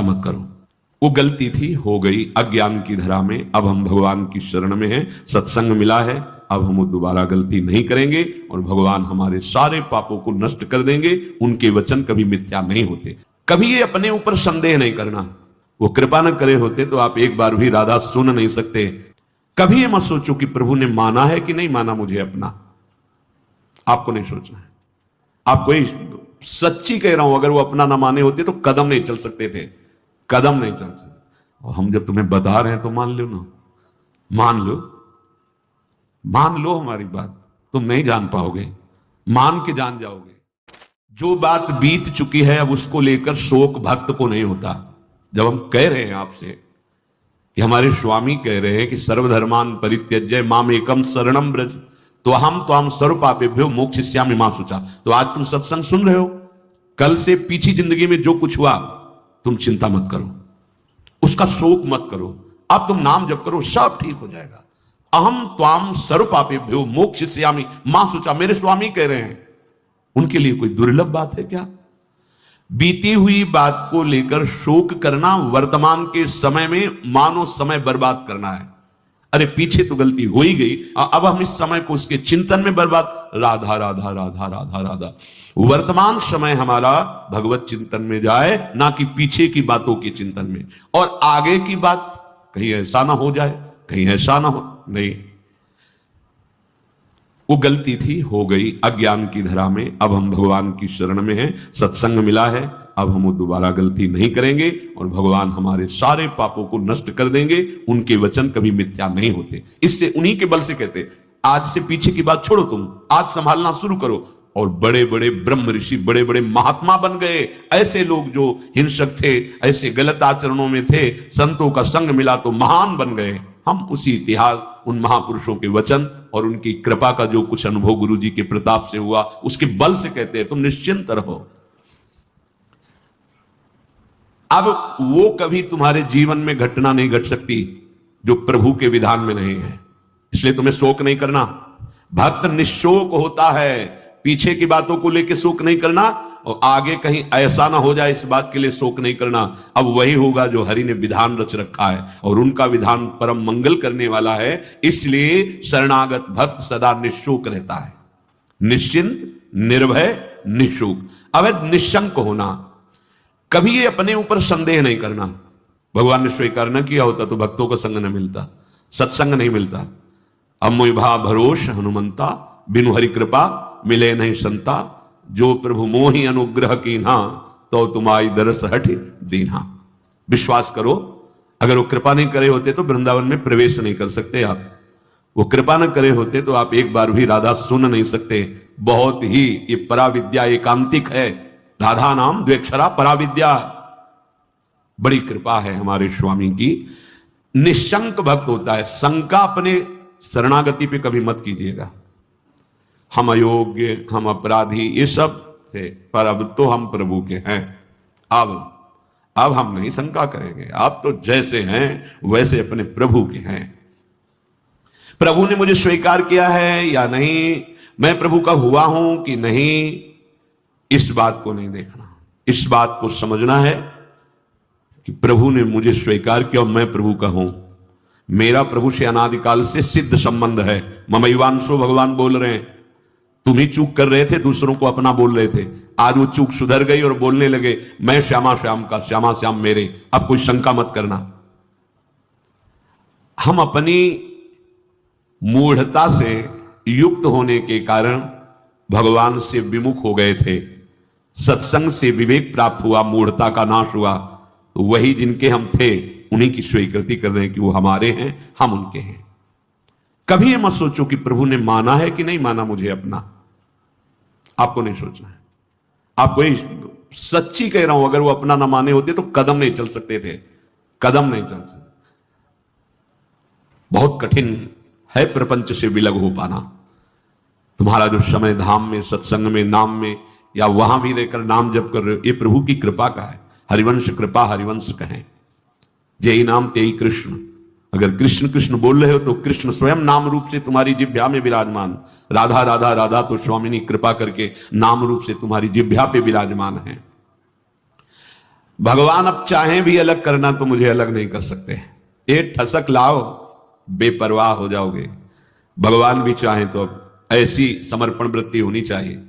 मत करो। वो गलती थी, हो गई अज्ञान की धरा में, अब हम भगवान की शरण में हैं, सत्संग मिला है, अब हम वो दोबारा गलती नहीं करेंगे और भगवान हमारे सारे पापों को नष्ट कर देंगे। उनके वचन कभी मिथ्या नहीं होते। कभी ये अपने ऊपर संदेह नहीं करना, वो कृपा न करे होते तो आप एक बार भी राधा सुन नहीं सकते। कभी ये मत सोचो कि प्रभु ने माना है कि नहीं माना मुझे अपना, आपको नहीं सोचना है। आपको ही सच्ची कह रहा हूं, अगर वो अपना ना माने होते तो कदम नहीं चल सकते थे, कदम नहीं चल सकते। और हम जब तुम्हें बता रहे हैं तो मान लो ना, मान लो, मान लो हमारी बात। तुम नहीं जान पाओगे, मान के जान जाओगे। जो बात बीत चुकी है अब उसको लेकर शोक भक्त को नहीं होता। जब हम कह रहे हैं आपसे कि हमारे स्वामी कह रहे हैं कि सर्वधर्मान परित्यज्य माम एकम शरणम ब्रज, तो हम सर्व पापेभ्यो मोक्षयिष्यामि मा शुचा। तो आज तुम सत्संग सुन रहे हो, कल से पीछे जिंदगी में जो कुछ हुआ तुम चिंता मत करो, उसका शोक मत करो। अब तुम नाम जप करो, सब ठीक हो जाएगा। अहम त्वाम सर्व पापेभ्यो मोक्षयिष्यामि मा शुचा, मेरे स्वामी कह रहे हैं। उनके लिए कोई दुर्लभ बात है क्या? बीती हुई बात को लेकर शोक करना वर्तमान के समय में मानो समय बर्बाद करना है। अरे पीछे तो गलती हो ही गई, अब हम इस समय को उसके चिंतन में बर्बाद। राधा राधा राधा राधा राधा, वर्तमान समय हमारा भगवत चिंतन में जाए, ना कि पीछे की बातों के चिंतन में। और आगे की बात कहीं ऐसा ना हो जाए, कहीं ऐसा ना हो, नहीं। वो गलती थी, हो गई अज्ञान की धरा में, अब हम भगवान की शरण में हैं, सत्संग मिला है, अब हम वो दोबारा गलती नहीं करेंगे और भगवान हमारे सारे पापों को नष्ट कर देंगे। उनके वचन कभी मिथ्या नहीं होते। इससे उन्हीं के बल से कहते, आज से पीछे की बात छोड़ो, तुम आज संभालना शुरू करो। और बड़े बड़े ब्रह्म ऋषि, बड़े बड़े महात्मा बन गए। ऐसे लोग जो हिंसक थे, ऐसे गलत आचरणों में थे, संतों का संग मिला तो महान बन गए। हम उसी इतिहास, उन महापुरुषों के वचन और उनकी कृपा का जो कुछ अनुभव गुरु जी के प्रताप से हुआ, उसके बल से कहते हैं तुम निश्चिंत रहो। अब वो कभी तुम्हारे जीवन में घटना नहीं घट सकती जो प्रभु के विधान में नहीं है, इसलिए तुम्हें शोक नहीं करना। भक्त निशोक होता है, पीछे की बातों को लेकर शोक नहीं करना, और आगे कहीं ऐसा ना हो जाए इस बात के लिए शोक नहीं करना। अब वही होगा जो हरि ने विधान रच रखा है, और उनका विधान परम मंगल करने वाला है। इसलिए शरणागत भक्त सदा निशोक रहता है, निश्चिंत, निर्भय, निशोक। अब निशंक होना, कभी ये अपने ऊपर संदेह नहीं करना। भगवान ने स्वीकार न किया होता तो भक्तों का संग न मिलता, सत्संग नहीं मिलता। अमोभा भरोस हनुमंता, बिनु हरि कृपा मिले नहीं संता। जो प्रभु मोहि अनुग्रह कीन्हा, तो तुम्हारी दरस हट दीन्हा। विश्वास करो, अगर वो कृपा नहीं करे होते तो वृंदावन में प्रवेश नहीं कर सकते आप। वो कृपा न करे होते तो आप एक बार भी राधा सुन नहीं सकते। बहुत ही ये पराविद्या एकांतिक है, राधा नाम द्वेक्षरा पराविद्या। बड़ी कृपा है हमारे स्वामी की। निशंक भक्त होता है, शंका अपने शरणागति पे कभी मत कीजिएगा। हम अयोग्य, हम अपराधी, ये सब थे, पर अब तो हम प्रभु के हैं। अब हम नहीं शंका करेंगे, अब तो जैसे हैं वैसे अपने प्रभु के हैं। प्रभु ने मुझे स्वीकार किया है या नहीं, मैं प्रभु का हुआ हूं कि नहीं, इस बात को नहीं देखना। इस बात को समझना है कि प्रभु ने मुझे स्वीकार किया और मैं प्रभु का हूं। मेरा प्रभु से अनादिकाल से सिद्ध संबंध है। ममैवांशो भगवान बोल रहे हैं। तुम ही चूक कर रहे थे, दूसरों को अपना बोल रहे थे। आज वो चूक सुधर गई और बोलने लगे मैं श्यामा श्याम का, श्यामा श्याम मेरे। अब कोई शंका मत करना। हम अपनी मूढ़ता से युक्त होने के कारण भगवान से विमुख हो गए थे। सत्संग से विवेक प्राप्त हुआ, मूढ़ता का नाश हुआ। तो वही जिनके हम थे उन्हीं की स्वीकृति कर रहे हैं कि वो हमारे हैं, हम उनके हैं। कभी ये मत सोचो कि प्रभु ने माना है कि नहीं माना मुझे अपना, आपको नहीं सोचना है। आपको ही सच्ची कह रहा हूं, अगर वो अपना ना माने होते तो कदम नहीं चल सकते थे, कदम नहीं चल सकते। बहुत कठिन है प्रपंच से विलग हो पाना। तुम्हारा जो समय धाम में, सत्संग में, नाम में, या वहां भी रहकर नाम जप कर रहे हो, ये प्रभु की कृपा का है। हरिवंश कृपा हरिवंश कहें, जय नाम तेई कृष्ण। अगर कृष्ण कृष्ण बोल रहे हो तो कृष्ण स्वयं नाम रूप से तुम्हारी जिह्वा में विराजमान। राधा राधा राधा तो स्वामिनी कृपा करके नाम रूप से तुम्हारी जिह्वा पे विराजमान है। भगवान अब चाहें भी अलग करना तो मुझे अलग नहीं कर सकते। ये ठसक लाओ, बेपरवाह हो जाओगे। भगवान भी चाहें तो अब ऐसी समर्पण वृत्ति होनी चाहिए।